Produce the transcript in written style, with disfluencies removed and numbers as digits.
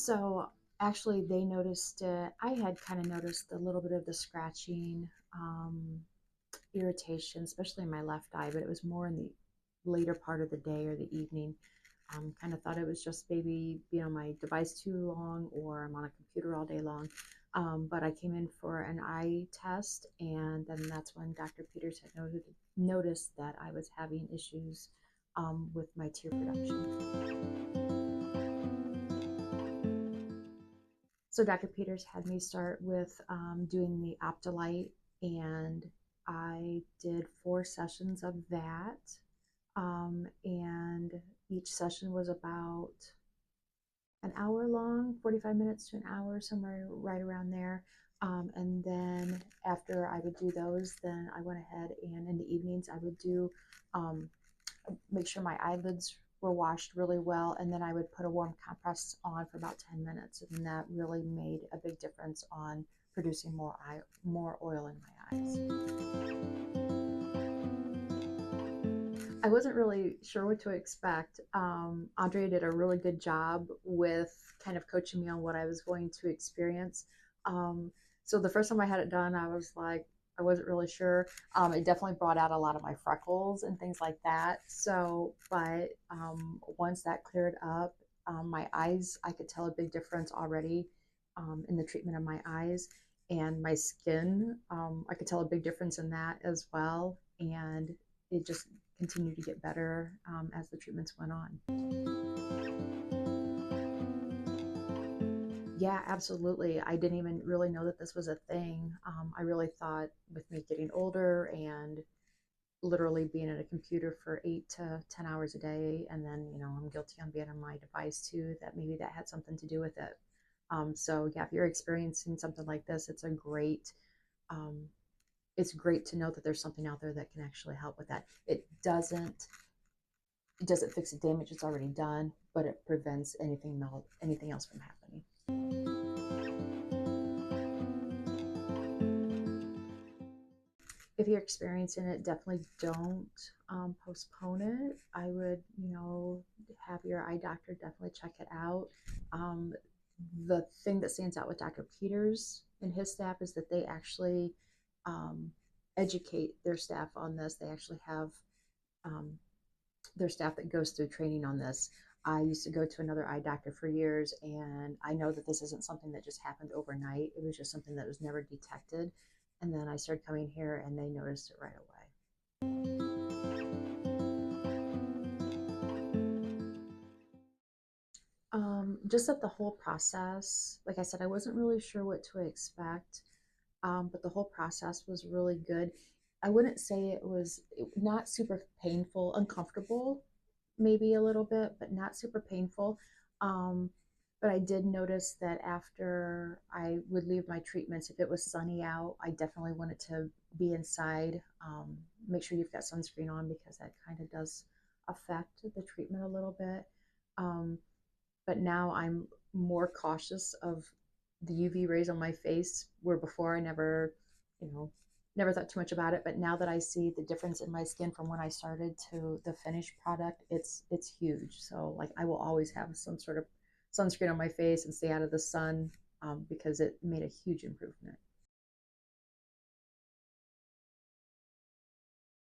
So actually, they noticed it. I had kind of noticed a little bit of the scratching, irritation, especially in my left eye, but it was more in the later part of the day or the evening. Kind of thought it was just maybe being on my device too long or I'm on a computer all day long. But I came in for an eye test, and then that's when Dr. Peters had noticed that I was having issues with my tear production. So Dr. Peters had me start with doing the Optolite, and I did 4 sessions of that. And each session was about an hour long, 45 minutes to an hour, somewhere right around there. And then after I would do those, then I went ahead and in the evenings I would do um, make sure my eyelids were washed really well, and then I would put a warm compress on for about 10 minutes, and that really made a big difference on producing more oil in my eyes. I wasn't really sure what to expect. Andrea did a really good job with kind of coaching me on what I was going to experience. Um, so the first time I had it done, I was like, I wasn't really sure. It definitely brought out a lot of my freckles and things like that. So, but once that cleared up, my eyes, I could tell a big difference already in the treatment of my eyes and my skin. I could tell a big difference in that as well. And it just continued to get better as the treatments went on. Yeah, absolutely. I didn't even really know that this was a thing. I really thought with me getting older and literally being at a computer for 8 to 10 hours a day, and then I'm guilty on being on my device too, that maybe that had something to do with it. So yeah, if you're experiencing something like this, um, it's great to know that there's something out there that can actually help with that. It doesn't fix the damage it's already done, but it prevents anything else from happening. If you're experiencing it, definitely don't postpone it. I would, have your eye doctor definitely check it out. Um, the thing that stands out with Dr. Peters and his staff is that they actually um, educate their staff on this. They actually have um, their staff that goes through training on this. I used to go to another eye doctor for years, and I know that this isn't something that just happened overnight. It was just something that was never detected. And then I started coming here, and they noticed it right away. Just that the whole process, like I said, I wasn't really sure what to expect, but the whole process was really good. I wouldn't say not super painful, uncomfortable, maybe a little bit, but not super painful. Um, but I did notice that after I would leave my treatments, if it was sunny out, I definitely wanted to be inside. Make sure you've got sunscreen on because that kind of does affect the treatment a little bit. Um, but now I'm more cautious of the UV rays on my face, where before I you know, never thought too much about it. But now that I see the difference in my skin from when I started to the finished product, it's huge. So like I will always have some sort of sunscreen on my face and stay out of the sun because it made a huge improvement.